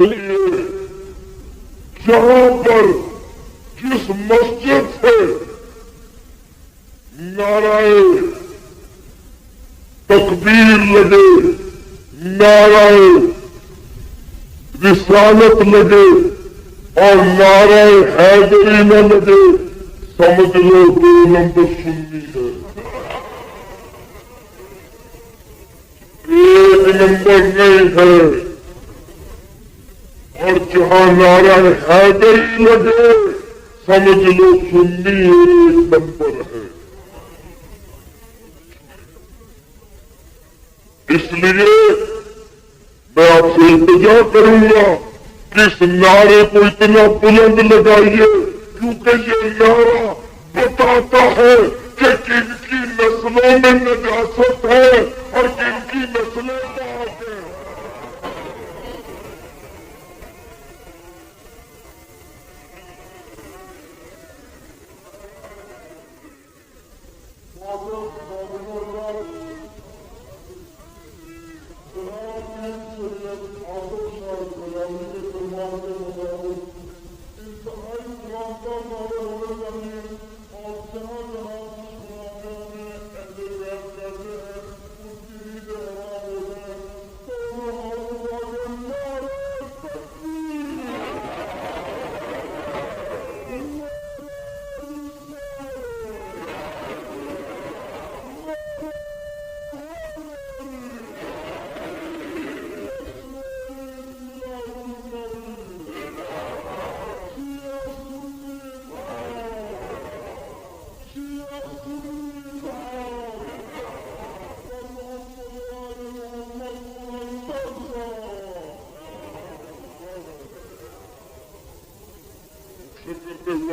لیے جہاں پر جس مسجد سے نعرہ تکبیر لگے، نعرہ رسالت لگے اور نعرہ حیدری نہ لگے، سمجھ لو 2 نمبر سنی ہے، 1 نمبر نہیں ہے۔ اور جہاں نعرہ حیدری لگے سمجھ لو سنی 1 نمبر ہے۔ اس لیے میں آپ سے التجا کروں گا کہ اس نعرے کو اتنا بلند لگائیے، کیونکہ یہ نعرہ بتاتا ہے کہ کن کی نسلوں میں نجاست ہے اور کن کی نسلیں پاک ہیں۔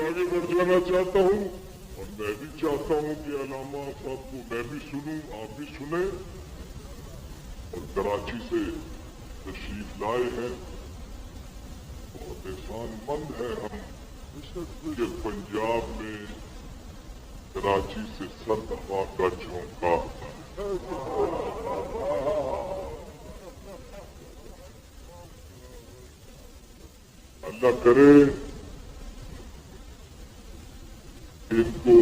آگے بڑھ جانا چاہتا ہوں اور میں بھی چاہتا ہوں کہ علامہ صاحب کو میں بھی سنوں، آپ بھی سنیں۔ اور کراچی سے تشریف لائے ہیں، بہت احسان مند ہے ہم کہ پنجاب میں کراچی سے سرد ہوا کا جھونکا۔ اللہ کرے ان کو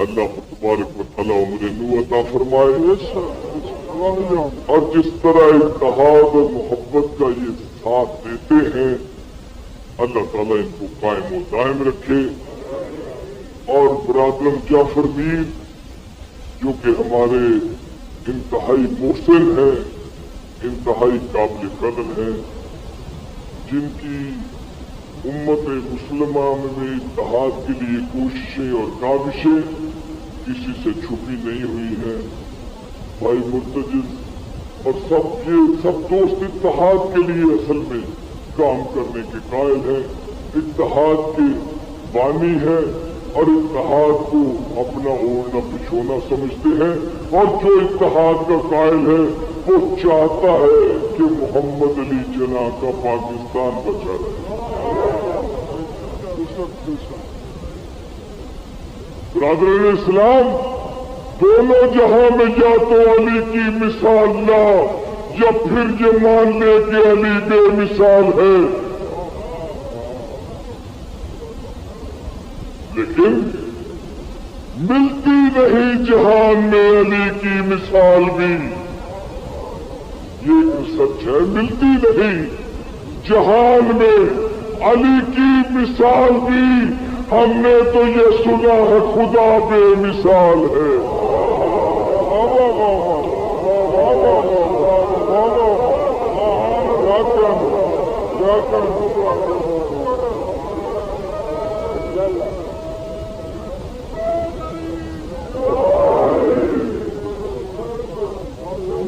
اللہ تبارک و تعالیٰ عمر نو عطا فرمائے، اور جس طرح اتحاد اور محبت کا یہ ساتھ دیتے ہیں اللہ تعالیٰ ان کو قائم و دائم رکھے۔ اور برادر جعفر میر جو کہ ہمارے انتہائی محسن ہیں، انتہائی قابل قدر ہیں، جن کی امت مسلمہ میں اتحاد کے لیے کوششیں اور کاوشیں کسی سے چھپی نہیں ہوئی ہیں، بھائی مرتجز اور سب دوست اتحاد کے لیے اصل میں کام کرنے کے قائل ہیں، اتحاد کے بانی ہیں اور اتحاد کو اپنا اوڑھنا پچھونا سمجھتے ہیں، اور جو اتحاد کا قائل ہے وہ چاہتا ہے کہ محمد علی جناح کا پاکستان بچا رہے۔ برادران اسلام، دونوں جہاں میں یا تو علی کی مثال لا یا پھر یہ مان لے کہ علی بے مثال ہے، لیکن ملتی نہیں جہان میں علی کی مثال بھی، یہ تو سچ ہے، ملتی نہیں جہان میں علی کی مثال بھی، ہم نے تو یہ سنا ہے خدا بے مثال ہے۔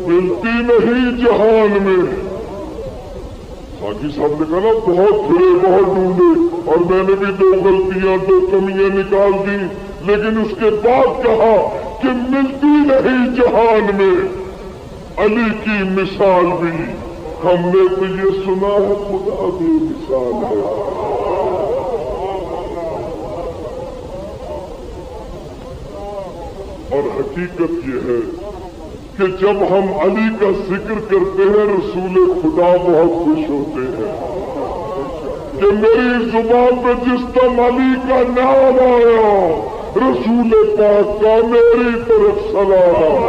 ملتی نہیں جہان میں، حاجی صاحب نے کہا نا بہت پھرے بہت ڈھونڈے، اور میں نے بھی 2 غلطیاں 2 کمیاں نکال دی، لیکن اس کے بعد کہا کہ ملتی نہیں جہان میں علی کی مثال بھی، ہم نے تو یہ سنا ہے خدا بے مثال ہے۔ اور حقیقت یہ ہے کہ جب ہم علی کا ذکر کرتے ہیں رسول خدا بہت خوش ہوتے ہیں کہ میری زبان پہ جس طرح علی کا نام آیا رسول پاک کا میری طرف سلام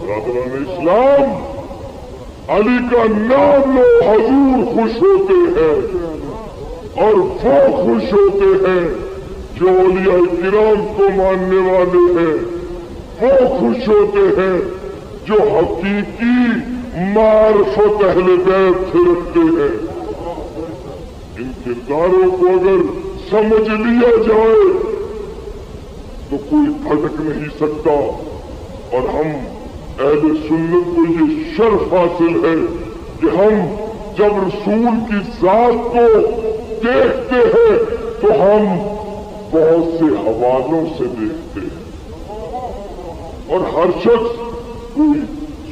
برادران اسلام، علی کا نام لو حضور خوش ہوتے ہیں اور وہ خوش ہوتے ہیں جو اولیاء کرام کو ماننے والے ہیں، وہ خوش ہوتے ہیں جو حقیقی معرفت اہل بیت سے رکھتے ہیں۔ ان کرداروں کو اگر سمجھ لیا جائے تو کوئی بھٹک نہیں سکتا، اور ہم اہل سنت کو یہ شرف حاصل ہے کہ ہم جب رسول کی ذات کو دیکھتے ہیں تو ہم بہت سے حوالوں سے دیکھتے ہیں، اور ہر شخص کوئی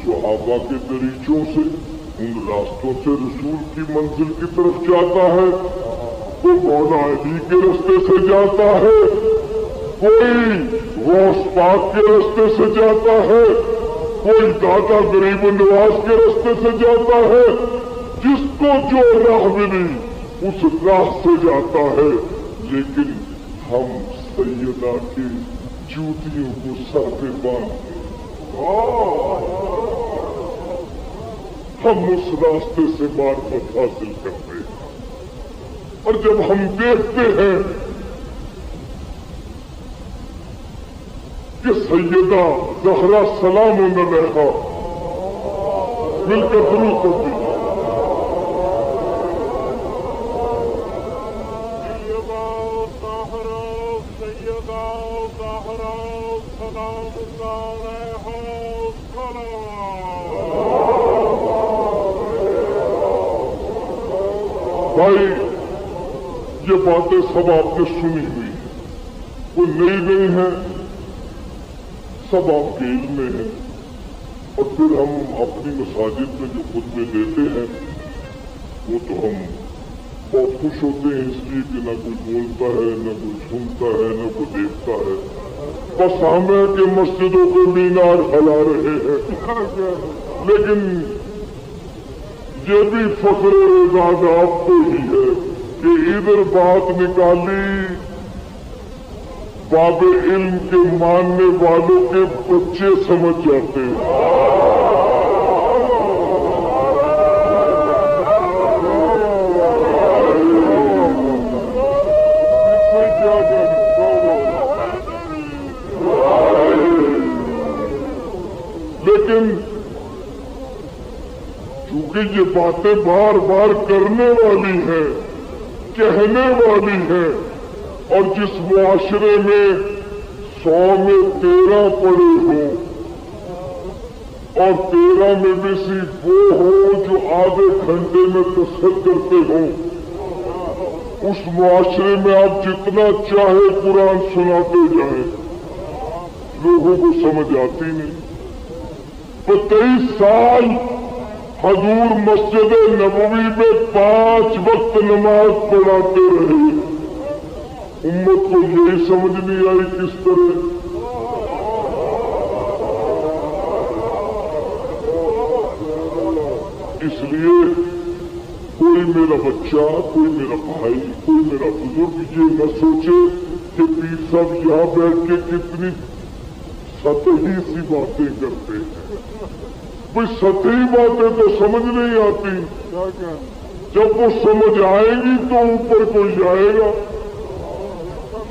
صحابہ کے طریقوں سے ان راستوں سے رسول کی منزل کی طرف جاتا ہے، کوئی مولا علی کے راستے سے جاتا ہے، کوئی غوث پاک کے راستے سے جاتا ہے، کوئی داتا غریب نواز کے راستے سے جاتا ہے، جس کو جو راہ ملی اس راہ سے جاتا ہے، لیکن ہم سیدہ کی جوتیوں کو سر پہ باندھتے ہم اس راستے سے معرفت حاصل کرتے ہیں، اور جب ہم دیکھتے ہیں کہ سیدہ زہرا سلام علیہا مل کر درود پڑھتی ہیں، بھائی یہ باتیں سب آپ نے سنی ہوئی ہیں، کوئی نئی نہیں ہے، سب آپ کے علم میں ہیں، اور پھر ہم اپنی مساجد میں جو خطبے دیتے ہیں وہ تو ہم بہت خوش ہوتے ہیں اس لیے کہ نہ کوئی بولتا ہے، نہ کوئی سنتا ہے، نہ کوئی دیکھتا ہے، بس ہم ہے کہ مسجدوں کو مینار پھیلا رہے ہیں، لیکن یہ بھی فخر اعزاز آپ کو ہی ہے کہ ادھر بات نکالی باب علم کے ماننے والوں کے بچے سمجھ جاتے ہیں، لیکن چونکہ یہ باتیں بار بار کرنے والی ہیں، کہنے والی ہیں، اور جس معاشرے میں 100 میں 13 پڑے ہوں اور 13 میں بھی صرف وہ ہوں جو آدھے گھنٹے میں تصحیح کرتے ہوں، اس معاشرے میں آپ جتنا چاہے قرآن سناتے جائیں لوگوں کو سمجھ آتی نہیں۔ 23 سال حضور مسجد نبوی میں 5 وقت نماز پڑھاتے رہے، امت کو یہی سمجھ نہیں آئی کس طرح۔ اس لیے کوئی میرا بچہ، کوئی میرا بھائی، کوئی میرا بزرگ یہ نہ سوچے کہ پیر صاحب یہاں بیٹھ کے کتنی سطحی سی باتیں کرتے ہیں۔ کوئی سطحی باتیں تو سمجھ نہیں آتی، جب وہ سمجھ آئیں گی تو اوپر کوئی جائے گا،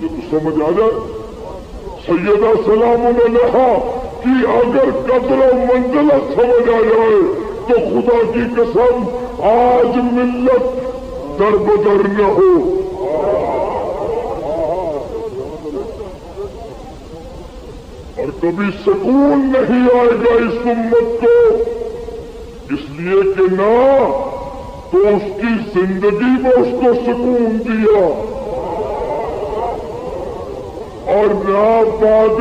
تو سمجھ آ جائے۔ سیدہ سلام علیہا کی اگر قدر و منزلت سمجھ آ جائے تو خدا کی قسم آج ملت در بدر نہ ہو۔ اور کبھی سکون نہیں آئے گا اس امت کو، اس لیے کہ نہ تو اس کی زندگی میں اس کو سکون دیا، اور نہ بعد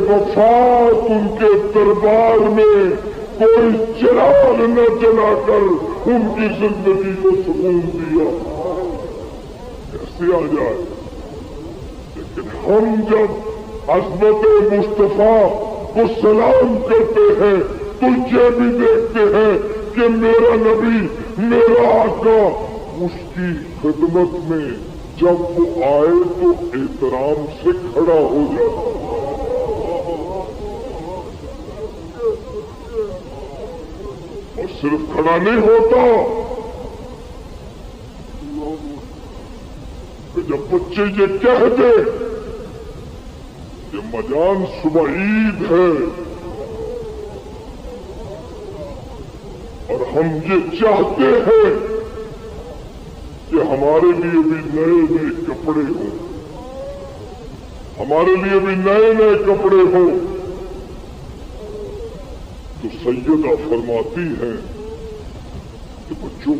وفات ان کے دربار میں کوئی چراغ نہ جلا کر ان کی زندگی کو سکون دیا، کیسے آ جائے؟ لیکن ہم جب عظمت مصطفیٰ کو سلام کرتے ہیں تو یہ بھی دیکھتے ہیں کہ میرا نبی، میرا آقا، اس کی خدمت میں جب وہ آئے تو احترام سے کھڑا ہو جاتا، اور صرف کھڑا نہیں ہوتا کہ جب بچے یہ کہہ دے کہ مجان صبح عید ہے اور ہم یہ چاہتے ہیں کہ ہمارے لیے بھی نئے نئے کپڑے ہوں، ہمارے لیے بھی نئے نئے کپڑے ہوں، تو سیدہ فرماتی ہیں کہ بچوں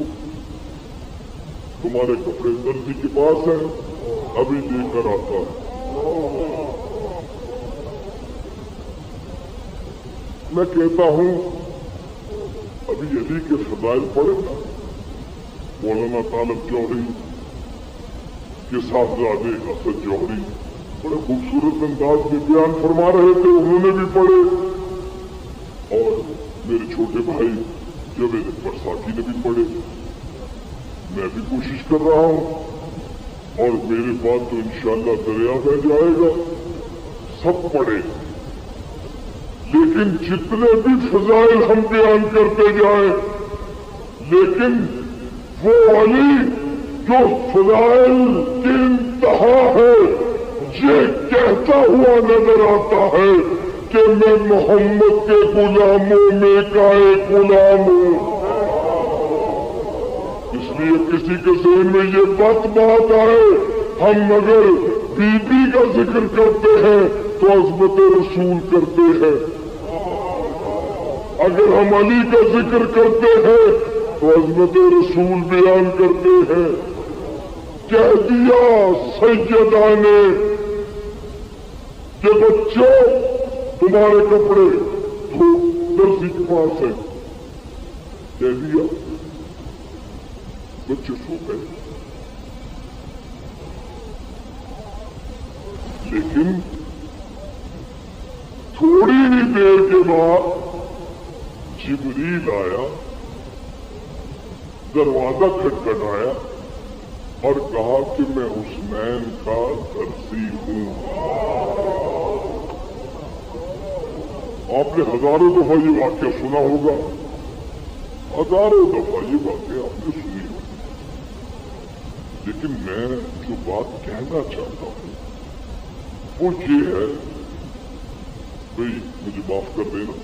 تمہارے کپڑے درزی کے پاس ہیں، ابھی دے کر آتا ہے۔ میں کہتا ہوں ابھی علی کے فضائل پڑھے نا، مولانا طالب جوہری کے صاحبزادے اسد جوہری بڑے خوبصورت انداز میں بیان فرما رہے تھے، انہوں نے بھی پڑھے، اور میرے چھوٹے بھائی جاوید اکبر ساقی نے بھی پڑھے، میں بھی کوشش کر رہا ہوں، اور میرے بعد تو انشاءاللہ دریا بہ جائے گا، سب پڑھے، لیکن جتنے بھی فضائل ہم بیان کرتے جائیں، لیکن وہ علی جو فضائل کی انتہا ہے یہ کہتا ہوا نظر آتا ہے کہ میں محمد کے غلاموں میں کا ایک غلام ہوں۔ اس لیے کسی کے ذہن میں یہ بات آئے، ہم اگر بی بی کا ذکر کرتے ہیں تو عظمت رسول کرتے ہیں، اگر ہم علی کا ذکر کرتے ہیں تو عظمت رسول بیان کرتے ہیں۔ کہہ دیا سیدہ نے کہ بچوں تمہارے کپڑے درزی کے پاس ہیں، کہہ دیا، بچے سو گئے، لیکن تھوڑی ہی دیر کے بعد جبریل آیا، دروازہ کھٹکھٹایا اور کہا کہ میں حسنین کا درزی ہوں۔ آپ نے ہزاروں دفعہ یہ واقعہ سنا ہوگا، ہزاروں دفعہ یہ واقعہ آپ نے سنی ہوگی، لیکن میں جو بات کہنا چاہتا ہوں وہ یہ ہے، بھئی مجھے معاف کر دینا،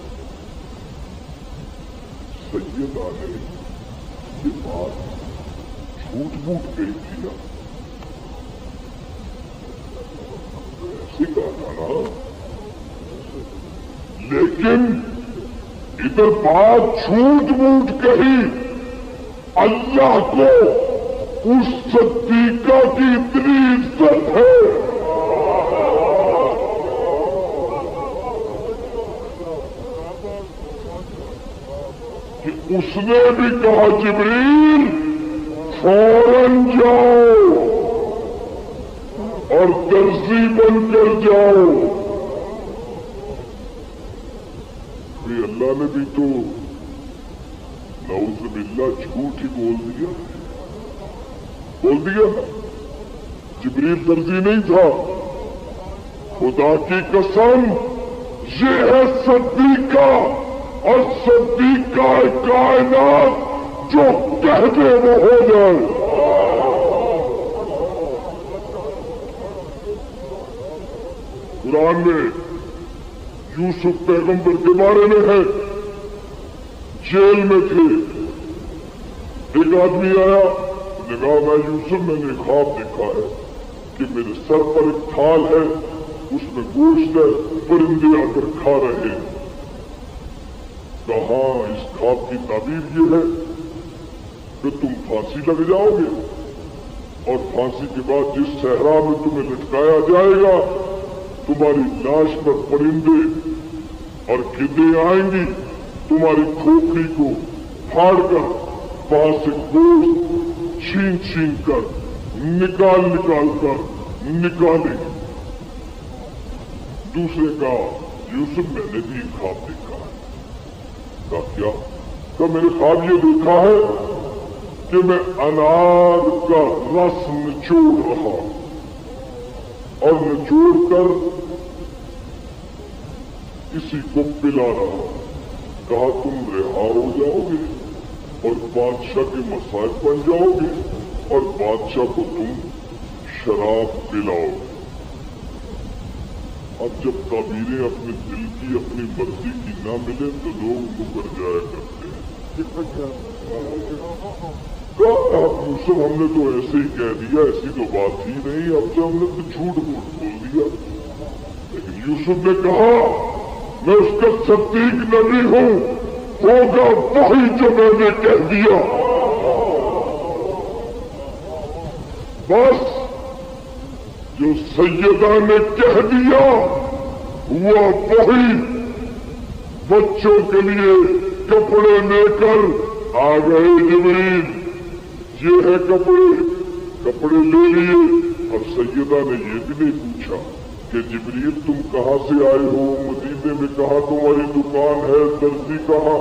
سیدہ نے یہ بات جھوٹ موٹ کہی تھی نا، ایسے کہا تھا نا، لیکن ادھر بات جھوٹ موٹ کہی، اللہ کو اس صدیقہ کی اتنی عزت ہے کہ اس نے بھی کہا جبریل فوراً جاؤ اور درزی بن کر جاؤ۔ پھر اللہ نے بھی تو نعوذ باللہ جھوٹ ہی بول دیا نا، جبریل درزی نہیں تھا، خدا کی قسم یہ ہے صدیقہ، اور صدیقہ کائنات جو کہہ دے وہ ہو جائے۔ قرآن میں یوسف پیغمبر کے بارے میں ہے، جیل میں تھے، ایک آدمی آیا، نے کہا میں یوسف، میں نے خواب دیکھا ہے کہ میرے سر پر ایک تھال ہے، اس میں گوشت ہے، پرندے آ کر کھا رہے ہیں۔ کہا اس خواب کی تعبیر یہ ہے کہ تم پھانسی لگ جاؤ گے، اور پھانسی کے بعد جس صحرا میں تمہیں لٹکایا جائے گا تمہاری لاش پر پرندے اور گدے آئیں گی، تمہاری کھوپڑی کو پھاڑ کر وہاں سے گوشت چھین چھین کر نکال کر نکالے. دوسرے کا یوسف میں نے بھی خواب دیکھا ہے. کہا کیا؟ کہ میں نے خواب یہ دیکھا ہے کہ میں انار کا رس نچوڑ رہا اور نچوڑ کر کسی کو پلا رہا. کہا تم رہا ہو جاؤ گے اور بادشاہ کے مسائل بن جاؤ گے اور بادشاہ کو تم شراب پلاؤ. اب جب تعبیریں اپنے دل کی اپنی مرضی کی نہ ملے تو لوگ مکر جایا کرتے ہیں. یوسف ہم نے تو ایسے ہی کہہ دیا, ایسی تو بات ہی نہیں, اب سے ہم نے تو جھوٹ بول دیا. لیکن یوسف نے کہا میں اس کا صدیق نبی ہوں, ہوگا وہی جو میں نے کہہ دیا. بس جو سیدہ نے کہہ دیا ہوا وہی. بچوں کے لیے کپڑے لے کر آ گئے جبریل. یہ ہے کپڑے لے لیے. اور سیدہ نے یہ بھی نہیں پوچھا کہ جبریل تم کہاں سے آئے ہو, مدینے میں کہاں تمہاری دکان ہے, درزی کہاں.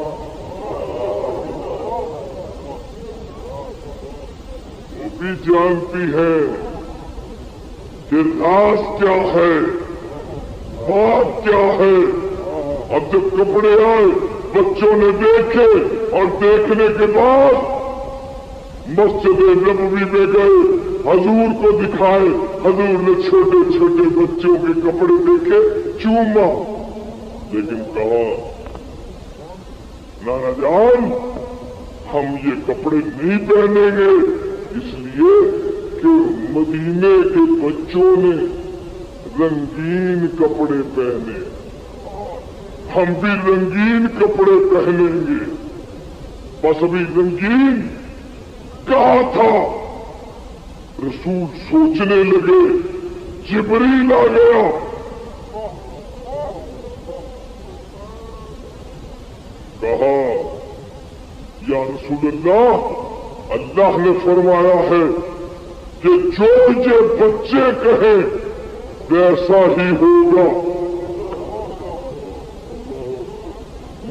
وہ بھی جانتی ہے کہ راز کیا ہے, بات کیا ہے. اب جب کپڑے آئے بچوں نے دیکھے اور دیکھنے کے بعد مسجد نبوی میں گئے, حضور کو دکھائے. حضور نے چھوٹے چھوٹے بچوں کے کپڑے دیکھے, چوما. لیکن کہا نانا جان ہم یہ کپڑے نہیں پہنیں گے, اس لیے کہ مدینے کے بچوں نے رنگین کپڑے پہنے, ہم بھی رنگین کپڑے پہنیں گے. بس ابھی رنگین کہا تھا رسول سوچنے لگے, جبریل آ گیا. کہا یا رسول اللہ نے فرمایا ہے کہ جو یہ بچے کہیں ویسا ہی ہوگا.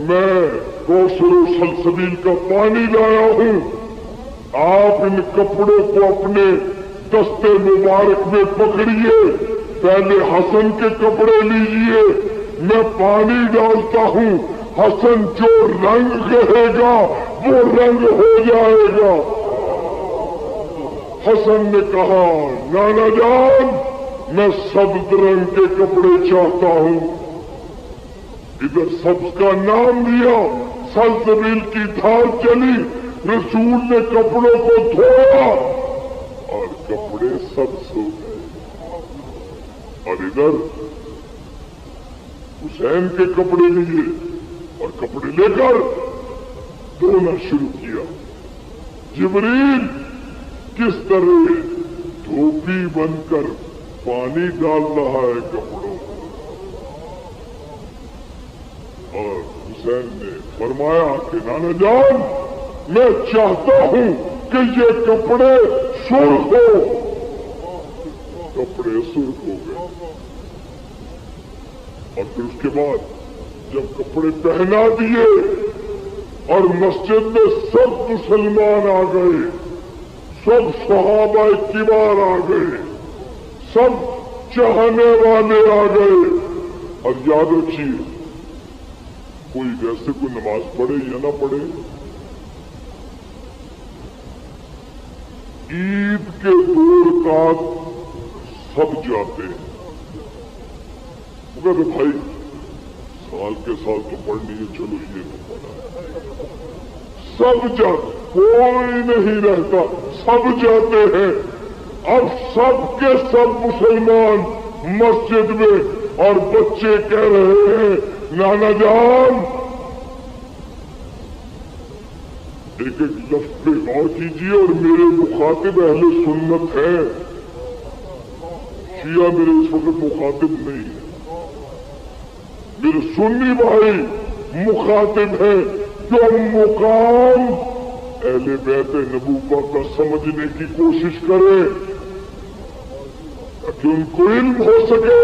میں کوثر و سلسبیل کا پانی لایا ہوں, آپ ان کپڑوں کو اپنے دستے مبارک میں پکڑیے. پہلے حسن کے کپڑے لیجئے, میں پانی ڈالتا ہوں, حسن جو رنگ کہے گا وہ رنگ ہو جائے گا. حسن نے کہا نانا جان میں سبز رنگ کے کپڑے چاہتا ہوں. ادھر سبز کا نام دیا, سلسبیل کی دھار چلی, رسول نے کپڑوں کو دھویا اور کپڑے سبز ہو گئے. اور ادھر حسین کے کپڑے لیے اور کپڑے لے کر دھونا شروع کیا. جبریل کس طرح دھوبی بن کر پانی ڈال رہا ہے کپڑوں. اور حسین نے فرمایا کہ نانا جان میں چاہتا ہوں کہ یہ کپڑے سرخ ہو. کپڑے سرخ ہو گئے. اور پھر اس کے بعد جب کپڑے پہنا دیے اور مسجد میں سب مسلمان آ گئے, سب صحابہ کبار آ گئے, سب چاہنے والے آ گئے. اور یاد رکھیے کوئی ویسے کوئی نماز پڑھے یا نہ پڑھے, عید کے 2 رکعت سب جاتے ہیں. مگر بھائی سال کے سال تو پڑھنی ہے, چلو یہ تو پڑھا, سب جاتے, کوئی نہیں رہتا, سب جاتے ہیں. اب سب کے سب مسلمان مسجد میں اور بچے کہہ رہے ہیں نانا جان. ایک ایک لفظ پہ غور کیجیے. اور میرے مخاطب اہل سنت ہیں, شیعہ میرے اس وقت مخاطب نہیں ہے. میرے سنی بھائی مخاطب ہیں جو مقام اہل بیت نبوہ کا سمجھنے کی کوشش کرے تاکہ ان کو علم ہو سکے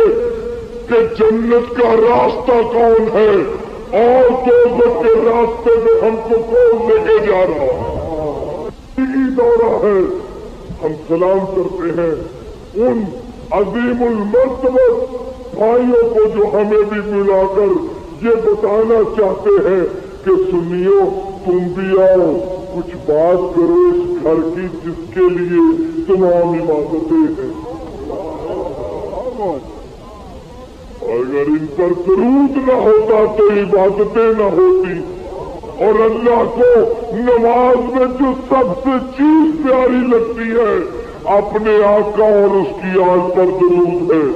کہ جنت کا راستہ کون ہے اور دوزخ کے راستے میں ہم کو کون لے کے جا رہا ہے۔ یہ دورہ ہے، ہم سلام کرتے ہیں ان عظیم المرتبہ بھائیوں کو جو ہمیں بھی ملا کر یہ بتانا چاہتے ہیں کہ سنیو تم بھی آؤ، کچھ بات کرو اس گھر کی جس کے لیے تمام عبادتیں ہیں۔ اگر ان پر درود نہ ہوتا تو عبادتیں نہ ہوتی، اور اللہ کو نماز میں جو سب سے چیز پیاری لگتی ہے اپنے آقا اور اس کی آل پر درود ہے۔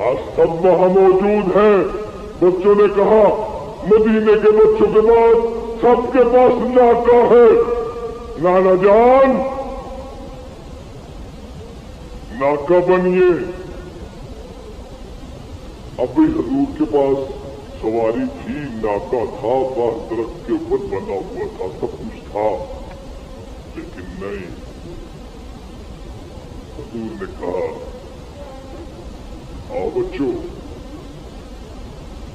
آج سب وہاں موجود ہیں۔ بچوں نے کہا مدینے کے بچوں کے بعد سب کے پاس ناکا ہے۔ نانا جان ناکا بنیے۔ ابھی حضور کے پاس سواری تھی، ناکا تھا، باہر درخت کے اوپر بنا ہوا تھا، سب کچھ تھا، لیکن نہیں۔ حضور نے کہا آؤ بچوں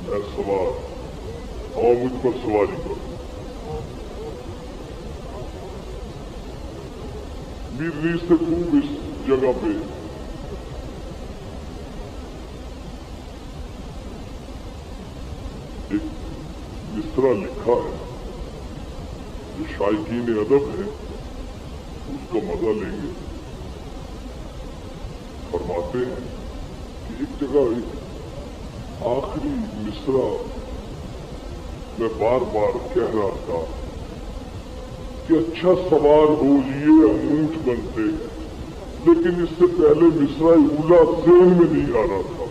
میں سوار، آؤ مجھ پر سواری کرو۔ میرنی سے خوب اس جگہ پہ ایک مصرع لکھا ہے جو شائقین ادب ہے اس کا مزہ لیں گے۔ فرماتے ہیں کہ ایک جگہ آخری مصرع میں بار بار کہہ رہا تھا کہ اچھا سوار ہو یہ اونٹ بنتے ہیں، لیکن اس سے پہلے مصرع اولا ذہن میں نہیں آ رہا تھا۔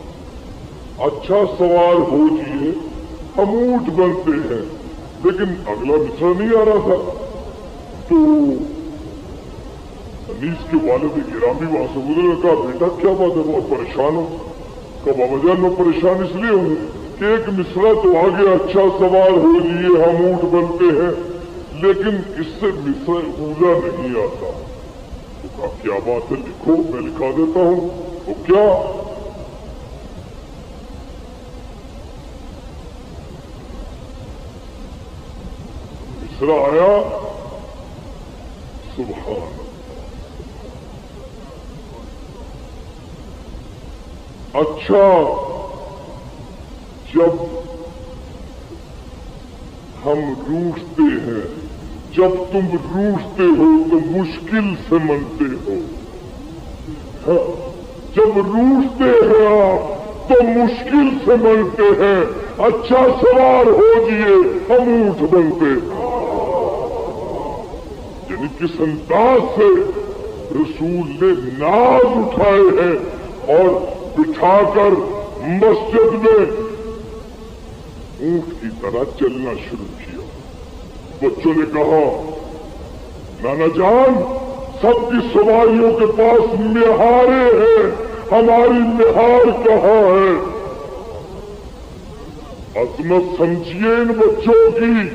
اچھا سوار ہو جیے ہم اونٹ بنتے ہیں، لیکن اگلا مصرع نہیں آ رہا تھا۔ تو انیس کے والد گرامی وہاں سے گزرے، کہا بیٹا کیا بات ہے، بہت پریشان ہو؟ کہ بابا جان میں پریشان اس لیے ہوں کہ ایک مصرع تو آگے اچھا سوار ہو جیے ہم اونٹ بنتے ہیں، لیکن اس سے مصرع اولا نہیں آتا۔ تو کہا کیا بات ہے، لکھو میں لکھا دیتا ہوں۔ تو کیا؟ مصرع آیا سبحان اچھا جب ہم روٹھتے ہیں، جب تم روٹھتے ہو تو مشکل سے منتے ہو، جب روٹھتے ہیں آپ تو مشکل سے منتے ہیں، اچھا سوار ہو جیے ہم اونٹ بنتے ہیں۔ یعنی کس انداز سے رسول نے ناز اٹھائے ہیں اور بٹھا کر مسجد میں اونٹ کی طرح چلنا شروع کیا۔ بچوں نے کہا نانا جان سب کی سواریوں کے پاس مہاریں ہیں، ہماری مہار کہاں ہے؟ عظمت سمجھیے ان بچوں کی،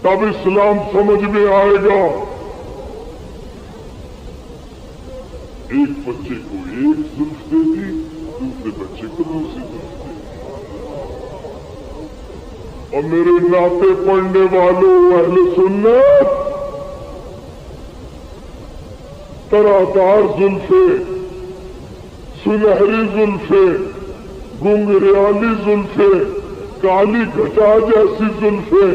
تب اسلام سمجھ میں آئے گا۔ ایک بچے کو ایک زلف دے دی، دوسرے بچے کو دوسری زلف دے دی۔ اور میرے ناطے پڑھنے والوں اہل سنت، طرح زلفیں، سنہری زلفیں، گنگریالی زلفیں، کالی گھٹا جیسی زلفیں،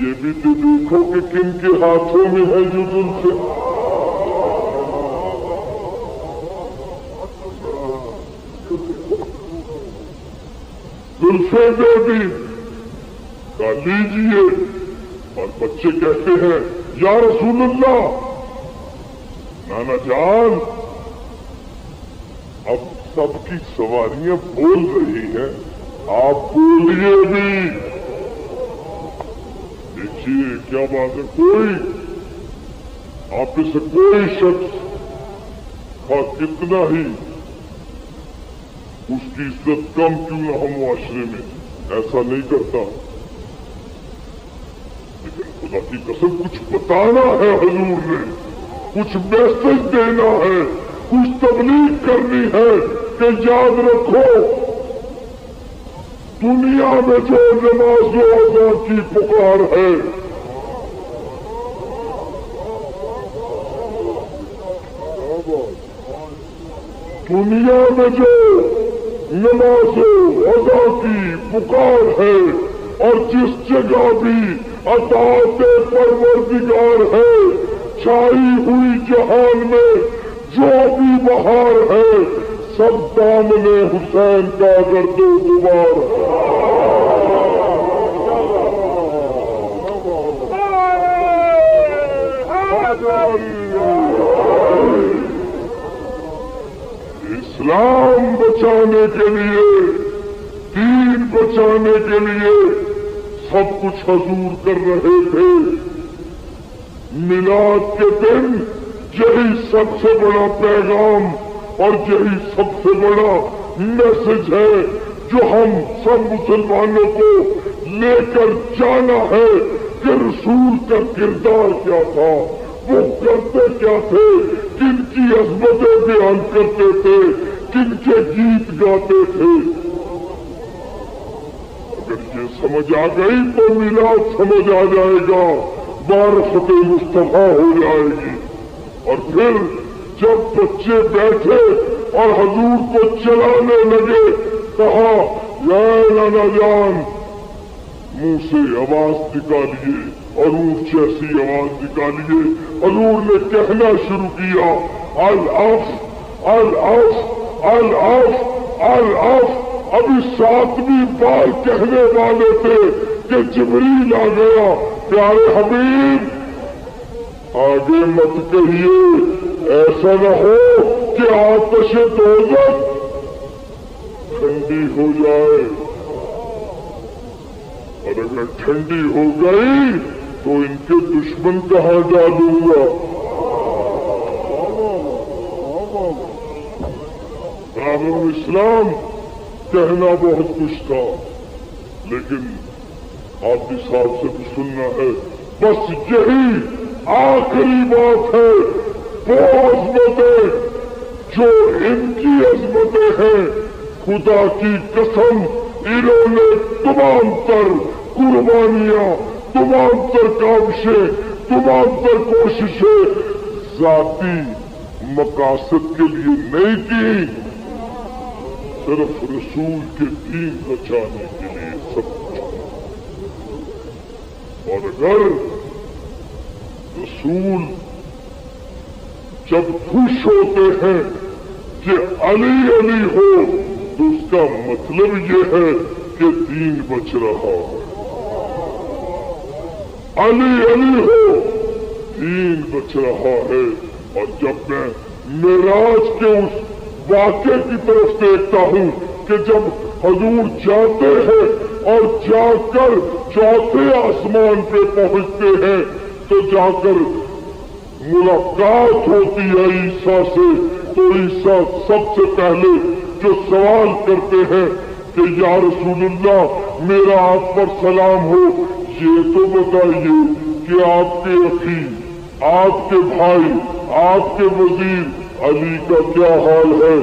یہ بھی تو دیکھو کہ کن کے ہاتھوں میں ہے جو زلفیں۔ زلفیں دے دی، کہا لیجیے، اور بچے کہتے ہیں یا رسول اللہ، نانا جان اب سب کی سواریاں بول رہی ہیں، آپ بولیے بھی۔ ایک پہنچیے. کیا بات ہے؟ کوئی آپ میں سے کوئی شخص کتنا ہی اس کی عزت کم کیوں نہ ہو معاشرے میں ایسا نہیں کرتا. لیکن خدا کی قسم کچھ بتانا ہے حضور نے, کچھ میسج دینا ہے, کچھ تبلیغ کرنی ہے کہ یاد رکھو دنیا میں جو نماز و ادا کی پکار ہے دنیا میں جو نماز و ادا کی پکار ہے اور جس جگہ بھی اطاعت پروردگار ہے چھائی ہوئی جہان میں جو بھی بہار ہے سب دامن حسین کا گرد و غبار اسلام بچانے کے لیے, دین بچانے کے لیے سب کچھ حضور کر رہے تھے. میلاد کے دن یہی سب سے بڑا پیغام اور یہی سب سے بڑا میسج ہے جو ہم سب مسلمانوں کو لے کر جانا ہے کہ رسول کا کردار کیا تھا, وہ کرتے کیا تھے, کن کی عظمتیں بیان کرتے تھے, کن کے گیت گاتے تھے. اگر یہ سمجھ آ گئی تو میلاد سمجھ آ جائے گا, معرفت مصطفیٰ ہو جائے گی. اور پھر جب بچے بیٹھے اور حضور کو چلانے لگے کہا یا نانا جان, منہ سے آواز نکالیے اور اونچ ایسی آواز نکالیے. حضور نے کہنا شروع کیا العف العف العف العف. ابھی 7ویں بار کہنے والے تھے کہ جبریل آ گیا. پیارے حبیب آگے مت کہیے, ایسا نہ ہو کہ آتش دوزخ ٹھنڈی ہو جائے, اور اگر ٹھنڈی ہو گئی تو ان کے دشمن کہاں ڈالوں گا. برابر اسلام کہنا بہت کچھ تھا, لیکن آپ اس صاحب سے بھی سننا ہے. بس یہی آخری بات ہے. وہ عظمتیں جو ان کی عظمتیں ہیں, خدا کی قسم انہوں نے تمام تر قربانیاں, تمام تر کاوشیں, تمام تر کوششیں ذاتی مقاصد کے لیے نہیں کی, صرف رسول کے دین بچانے کے لیے سب کچھ. اور اگر رسول جب خوش ہوتے ہیں کہ علی علی ہو تو اس کا مطلب یہ ہے کہ دین بچ رہا ہے. علی علی ہو دین بچ رہا ہے. اور جب میں معراج کے اس واقعے کی طرف دیکھتا ہوں کہ جب حضور جاتے ہیں اور جا کر چوتھے آسمان پہ پہنچتے ہیں تو جا کر ملاقات ہوتی ہے عیسیٰ سے, تو عیسیٰ سب سے پہلے جو سوال کرتے ہیں کہ یا رسول اللہ میرا آپ پر سلام ہو, یہ تو بتائیے کہ آپ کے اخی, آپ کے بھائی, آپ کے وزیر علی کا کیا حال ہے.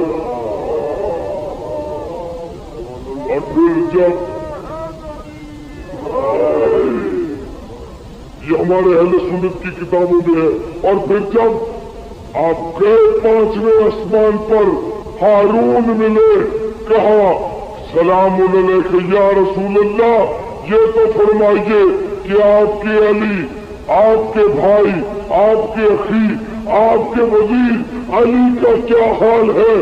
اور پھر جب یہ ہمارے اہل سنت کی کتابوں میں ہے, اور پھر جب آپ گئے 5ویں آسمان پر ہارون ملے, کہا سلام علیک یا رسول اللہ, یہ تو فرمائیے کہ آپ کے علی, آپ کے بھائی, آپ کے اخی, آپ کے وزیر علی کا کیا حال ہے.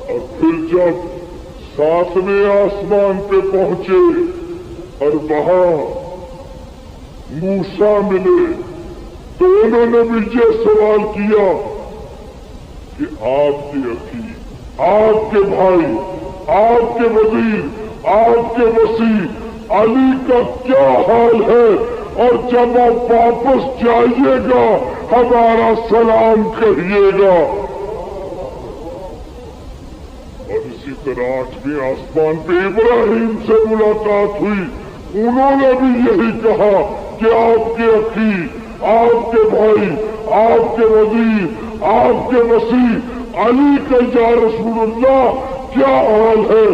اور پھر جب 7ویں آسمان پہ پہنچے اور وہاں موسیٰ ملے تو انہوں نے بھی یہ سوال کیا کہ آپ کے اخی, آپ کے بھائی, آپ کے وزیر, آپ کے وسیع علی کا کیا حال ہے، اور جب آپ واپس جائیے گا ہمارا سلام کہیے گا۔ اور اسی طرح 8ویں آسمان پہ ابراہیم سے ملاقات ہوئی، انہوں نے بھی یہی کہا کہ آپ کے اخی، آپ کے بھائی، آپ کے وزیر، آپ کے مسیح علی کا یا رسول اللہ کیا حال ہے،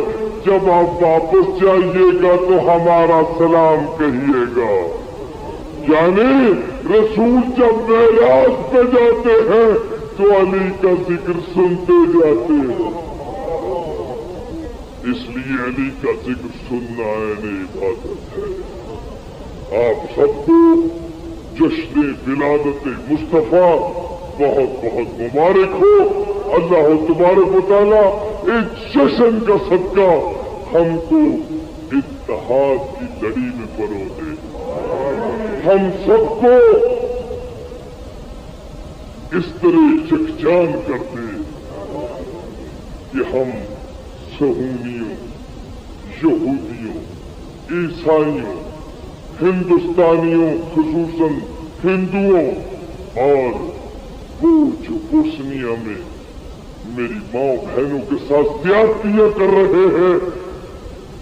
جب آپ واپس جائیے گا تو ہمارا سلام کہیے گا۔ یعنی رسول جب معراج پہ جاتے ہیں تو علی کا ذکر سنتے جاتے ہیں، اس لیے علی کا ذکر سننا عبادت ہے۔ آپ سب کو جشن ولادت مصطفیٰ بہت بہت مبارک ہو۔ اللہ تبارک و تعالیٰ اس جشن کا صدقہ ہم کو اتحاد کی لڑی میں پرو دے، ہم سب کو اس طرح یکجان کر دے کہ ہم صہیونیوں، یہودیوں، عیسائیوں، ہندوستانیوں خصوصاً ہندوؤں، اور وہ جو بوسنیا میں میری ماں بہنوں کے ساتھ زیادتیاں کر رہے ہیں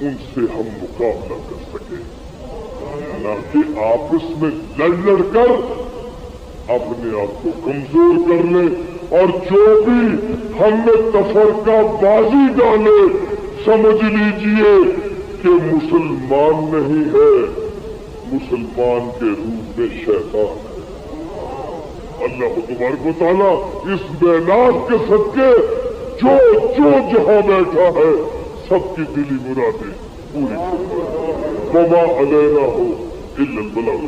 ان سے ہم مقابلہ کر سکیں، نہ کہ آپس میں لڑ کر اپنے آپ کو کمزور کر لیں، اور جو بھی ہم نے تفرقہ بازی ڈالے سمجھ لیجئے کہ مسلمان نہیں ہے، مسلمان کے روح میں شیطان ہے۔ اللہ تبارک و تعالیٰ اس بیلاس کے صدقے جو جہاں بیٹھا ہے سب کی دلی مرادیں پوری کرے۔ وما علینا ہو الا البلاغ۔